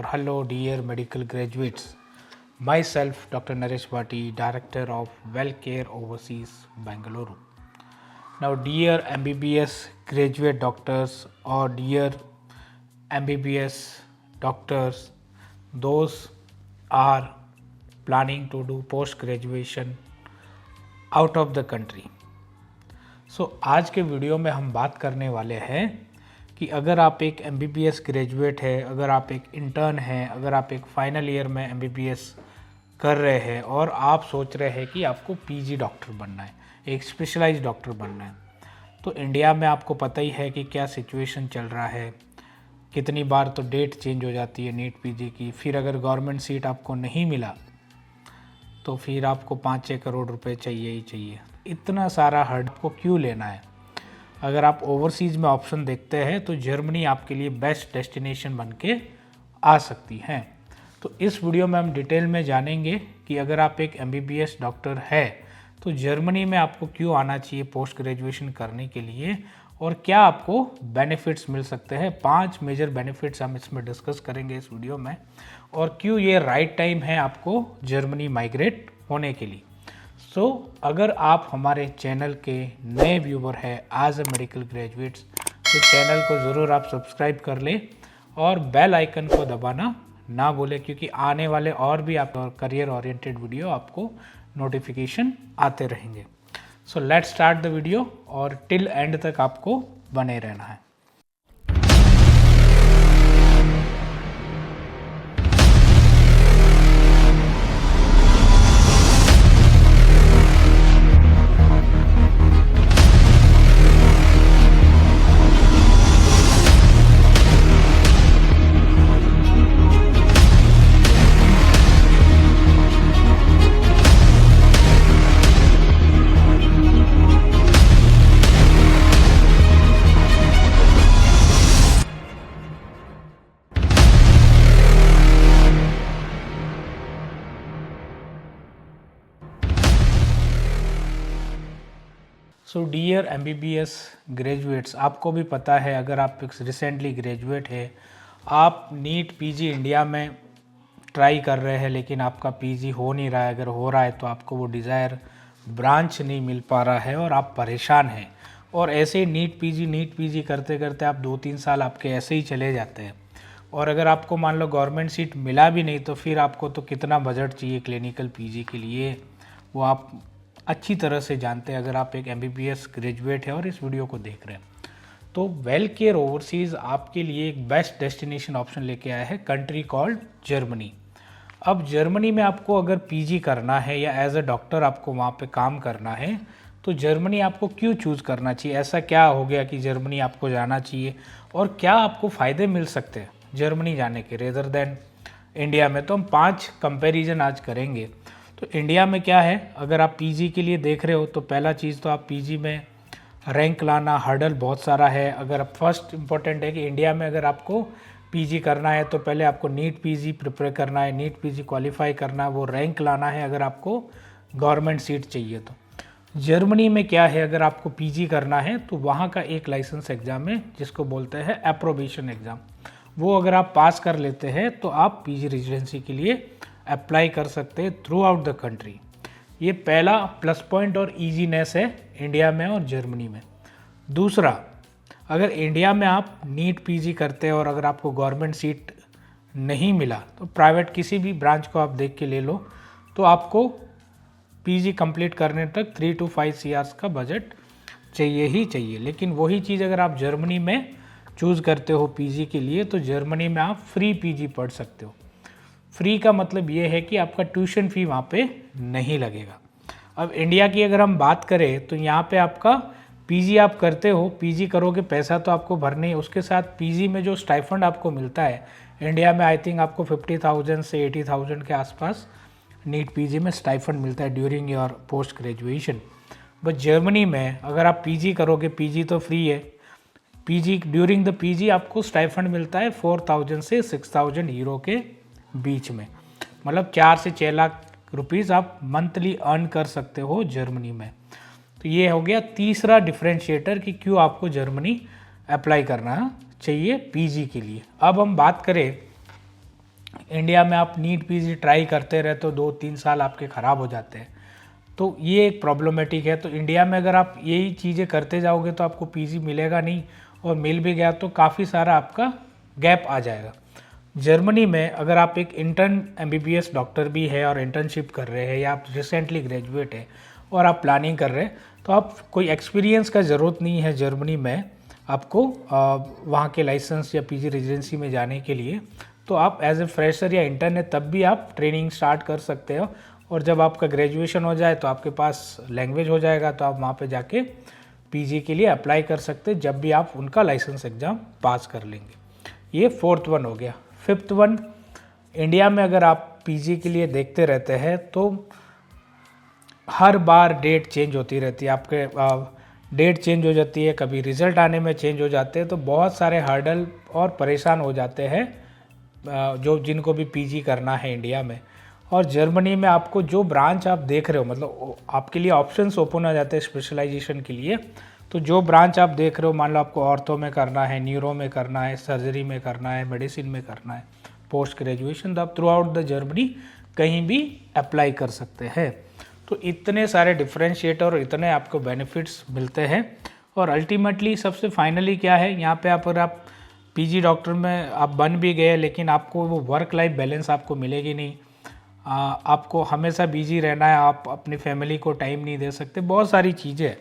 hello dear medical graduates. Myself Dr. Naresh Bhatti, Director of WellCare Overseas, Bangalore. Now dear MBBS graduate doctors or dear MBBS doctors, those are planning to do post graduation out of the country. So आज के video में हम बात करने वाले हैं कि अगर आप एक MBBS ग्रेजुएट है, अगर आप एक इंटर्न हैं, अगर आप एक फाइनल ईयर में MBBS कर रहे हैं और आप सोच रहे हैं कि आपको PG डॉक्टर बनना है, एक स्पेशलाइज्ड डॉक्टर बनना है, तो इंडिया में आपको पता ही है कि क्या सिचुएशन चल रहा है। कितनी बार तो डेट चेंज हो जाती है नीट PG की। फिर अगर गवर्नमेंट सीट आपको नहीं मिला तो फिर आपको 5-6 करोड़ रुपए चाहिए ही चाहिए। इतना सारा हर्ड को क्यों लेना है? अगर आप ओवरसीज़ में ऑप्शन देखते हैं तो जर्मनी आपके लिए बेस्ट डेस्टिनेशन बन के आ सकती हैं। तो इस वीडियो में हम डिटेल में जानेंगे कि अगर आप एक MBBS डॉक्टर है तो जर्मनी में आपको क्यों आना चाहिए पोस्ट ग्रेजुएशन करने के लिए और क्या आपको बेनिफिट्स मिल सकते हैं। 5 मेजर बेनिफिट्स हम इसमें डिस्कस करेंगे इस वीडियो में, और क्यों ये राइट टाइम है आपको जर्मनी माइग्रेट होने के लिए। अगर आप हमारे चैनल के नए व्यूवर हैं एज ए मेडिकल ग्रेजुएट्स तो चैनल को ज़रूर आप सब्सक्राइब कर लें और बेल आइकन को दबाना ना भूलें, क्योंकि आने वाले और भी आप करियर ओरिएंटेड वीडियो आपको नोटिफिकेशन आते रहेंगे। So let's start the video और टिल एंड तक आपको बने रहना है। सो डियर MBBS ग्रेजुएट्स, आपको भी पता है अगर आप रिसेंटली ग्रेजुएट है, आप नीट PG इंडिया में ट्राई कर रहे हैं लेकिन आपका PG हो नहीं रहा है। अगर हो रहा है तो आपको वो डिज़ायर ब्रांच नहीं मिल पा रहा है और आप परेशान हैं, और ऐसे ही नीट PG करते करते आप 2-3 साल आपके ऐसे ही चले जाते हैं। और अगर आपको मान लो गवर्नमेंट सीट मिला भी नहीं तो फिर आपको तो कितना बजट चाहिए क्लिनिकल PG के लिए, वो आप अच्छी तरह से जानते हैं अगर आप एक MBBS ग्रेजुएट है और इस वीडियो को देख रहे हैं। तो WellCare ओवरसीज़ आपके लिए एक बेस्ट डेस्टिनेशन ऑप्शन लेके आया है, कंट्री कॉल्ड जर्मनी। अब जर्मनी में आपको अगर PG करना है या एज अ डॉक्टर आपको वहाँ पे काम करना है तो जर्मनी आपको क्यों चूज़ करना चाहिए? ऐसा क्या हो गया कि जर्मनी आपको जाना चाहिए और क्या आपको फ़ायदे मिल सकते हैं जर्मनी जाने के रेदर देन इंडिया में? तो हम 5 कंपेरिजन आज करेंगे। तो इंडिया में क्या है, अगर आप PG के लिए देख रहे हो तो पहला चीज़ तो आप PG में रैंक लाना, हर्डल बहुत सारा है। अगर फर्स्ट इम्पोर्टेंट है कि इंडिया में अगर आपको PG करना है तो पहले आपको नीट PG प्रिपेयर करना है, नीट PG क्वालिफाई करना है, वो रैंक लाना है अगर आपको गवर्नमेंट सीट चाहिए तो। जर्मनी में क्या है, अगर आपको PG करना है तो वहाँ का एक लाइसेंस एग्ज़ाम है जिसको बोलते हैं एप्रोबेशन एग्ज़ाम। वो अगर आप पास कर लेते हैं तो आप PG रेजिडेंसी के लिए अप्लाई कर सकते हैं थ्रू आउट द कंट्री। ये पहला प्लस पॉइंट और ईजीनेस है इंडिया में और जर्मनी में। दूसरा, अगर इंडिया में आप नीट PG करते हैं और अगर आपको गवर्नमेंट सीट नहीं मिला तो प्राइवेट किसी भी ब्रांच को आप देख के ले लो तो आपको PG कंप्लीट करने तक 3 to 5 CR का बजट चाहिए ही चाहिए। लेकिन वही चीज़ अगर आप जर्मनी में चूज़ करते हो PG के लिए तो जर्मनी में आप फ्री PG पढ़ सकते हो। फ्री का मतलब ये है कि आपका ट्यूशन फ़ी वहाँ पे नहीं लगेगा। अब इंडिया की अगर हम बात करें तो यहाँ पे आपका PG आप करते हो, PG करोगे, पैसा तो आपको भरना ही, उसके साथ PG में जो स्टाइफंड आपको मिलता है इंडिया में आई थिंक आपको 50,000 से 80,000 के आसपास नीट PG में स्टाइफंड मिलता है during your post graduation. But Germany में अगर आप PG करोगे, PG तो फ्री है, PG ड्यूरिंग द PG आपको स्टाइफंड मिलता है 4,000 से 6,000 यूरो के बीच में, मतलब 4 से 6 लाख रुपीज़ आप मंथली अर्न कर सकते हो जर्मनी में। तो ये हो गया तीसरा डिफरेंशिएटर कि क्यों आपको जर्मनी अप्लाई करना चाहिए PG के लिए। अब हम बात करें इंडिया में आप नीट पीजी ट्राई करते रहे तो 2-3 साल आपके ख़राब हो जाते हैं। तो ये एक प्रॉब्लमेटिक है। तो इंडिया में अगर आप यही चीज़ें करते जाओगे तो आपको पीजी मिलेगा नहीं, और मिल भी गया तो काफ़ी सारा आपका गैप आ जाएगा। जर्मनी में अगर आप एक इंटर्न एमबीबीएस डॉक्टर भी है और इंटर्नशिप कर रहे हैं, या आप रिसेंटली ग्रेजुएट है और आप प्लानिंग कर रहे हैं, तो आप कोई एक्सपीरियंस का ज़रूरत नहीं है जर्मनी में आपको वहाँ के लाइसेंस या पीजी रेजिडेंसी में जाने के लिए। तो आप एज ए फ्रेशर या इंटर्न है तब भी आप ट्रेनिंग स्टार्ट कर सकते हो, और जब आपका ग्रेजुएशन हो जाए तो आपके पास लैंग्वेज हो जाएगा तो आप वहाँ पे जाके पीजी के लिए अप्लाई कर सकते हैं जब भी आप उनका लाइसेंस एग्ज़ाम पास कर लेंगे। ये 4th वन हो गया। 5th वन, इंडिया में अगर आप पीजी के लिए देखते रहते हैं तो हर बार डेट चेंज होती रहती है, आपके डेट चेंज हो जाती है, कभी रिज़ल्ट आने में चेंज हो जाते हैं, तो बहुत सारे हर्डल और परेशान हो जाते हैं जो जिनको भी पीजी करना है इंडिया में। और जर्मनी में आपको जो ब्रांच आप देख रहे हो, मतलब आपके लिए ऑप्शंस ओपन हो जाते हैं स्पेशलाइजेशन के लिए। तो जो ब्रांच आप देख रहे हो, मान लो आपको ऑर्थो में करना है, न्यूरो में करना है, सर्जरी में करना है, मेडिसिन में करना है, पोस्ट ग्रेजुएशन, तो आप थ्रू आउट द जर्मनी कहीं भी अप्लाई कर सकते हैं। तो इतने सारे डिफ्रेंशिएटर और इतने आपको बेनिफिट्स मिलते हैं। और अल्टीमेटली सबसे फाइनली क्या है, यहाँ पे अगर आप पीजी डॉक्टर में आप बन भी गए लेकिन आपको वो वर्क लाइफ बैलेंस आपको मिलेगी नहीं। आपको हमेशा बिजी रहना है, आप अपनी फैमिली को टाइम नहीं दे सकते, बहुत सारी चीज़ें।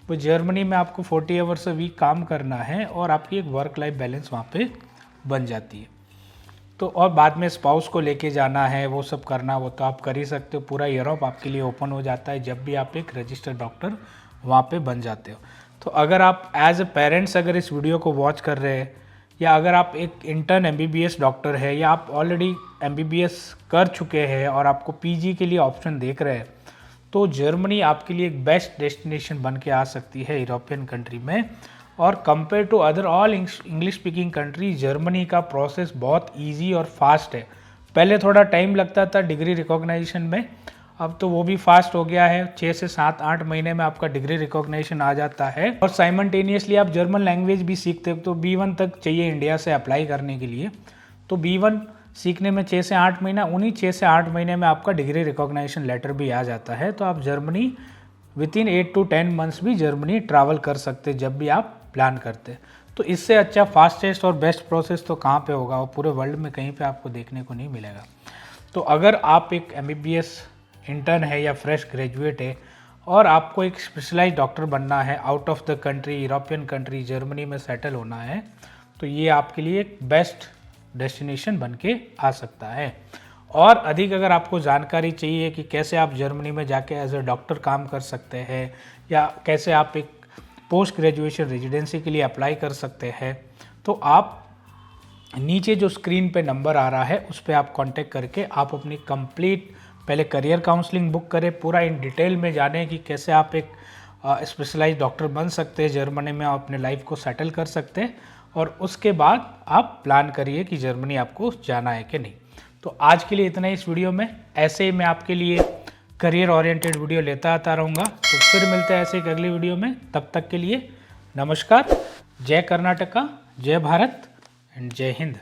वो जर्मनी में आपको 40 आवर्स अ वीक काम करना है और आपकी एक वर्क लाइफ बैलेंस वहाँ पे बन जाती है। तो और बाद में स्पाउस को लेके जाना है, वो सब करना, वो तो आप कर ही सकते हो। पूरा यूरोप आपके लिए ओपन हो जाता है जब भी आप एक रजिस्टर्ड डॉक्टर वहाँ पे बन जाते हो। तो अगर आप एज ए पेरेंट्स अगर इस वीडियो को वॉच कर रहे हैं, या अगर आप एक इंटर्न एमबीबीएस डॉक्टर है, या आप ऑलरेडी एमबीबीएस कर चुके हैं और आपको पीजी के लिए ऑप्शन देख रहे हैं, तो जर्मनी आपके लिए एक बेस्ट डेस्टिनेशन बन के आ सकती है यूरोपियन कंट्री में। और compare to other all English speaking country, Germany का प्रोसेस बहुत ईजी और फास्ट है। पहले थोड़ा टाइम लगता था डिग्री रिकॉग्नाइजेशन में, अब तो वो भी फास्ट हो गया है। 6 से 7-8 महीने में आपका डिग्री रिकॉग्निशन आ जाता है। और साइमल्टेनियसली आप जर्मन लैंग्वेज भी सीखते हो, तो B1 तक चाहिए इंडिया से अप्लाई करने के लिए। तो B1 सीखने में 6 से 8 महीना, उन्हीं 6 से 8 महीने में आपका डिग्री रिकॉग्निशन लेटर भी आ जाता है। तो आप जर्मनी विथिन 8 to 10 मंथ्स भी जर्मनी ट्रैवल कर सकते जब भी आप प्लान करते। तो इससे अच्छा फास्टेस्ट और बेस्ट प्रोसेस तो कहाँ पे होगा, और पूरे वर्ल्ड में कहीं पे आपको देखने को नहीं मिलेगा। तो अगर आप एक एमबीबीएस इंटर्न है या फ्रेश ग्रेजुएट है और आपको एक स्पेशलाइज डॉक्टर बनना है, out of the country, European country, Germany में सेटल होना है, तो ये आपके लिए एक बेस्ट डेस्टिनेशन बन के आ सकता है। और अधिक अगर आपको जानकारी चाहिए कि कैसे आप जर्मनी में जाके एज ए डॉक्टर काम कर सकते हैं, या कैसे आप एक पोस्ट ग्रेजुएशन रेजिडेंसी के लिए अप्लाई कर सकते हैं, तो आप नीचे जो स्क्रीन पे नंबर आ रहा है उस पर आप कांटेक्ट करके आप अपनी कंप्लीट पहले करियर काउंसलिंग बुक करें, पूरा इन डिटेल में जाने कि कैसे आप एक स्पेशलाइज्ड डॉक्टर बन सकते हैं जर्मनी में, आप अपने लाइफ को सेटल कर सकते हैं, और उसके बाद आप प्लान करिए कि जर्मनी आपको जाना है कि नहीं। तो आज के लिए इतना ही इस वीडियो में। ऐसे ही मैं आपके लिए करियर ओरिएंटेड वीडियो लेता आता रहूँगा। तो फिर मिलते हैं ऐसे एक अगली वीडियो में। तब तक के लिए नमस्कार, जय कर्नाटका, जय भारत एंड जय हिंद।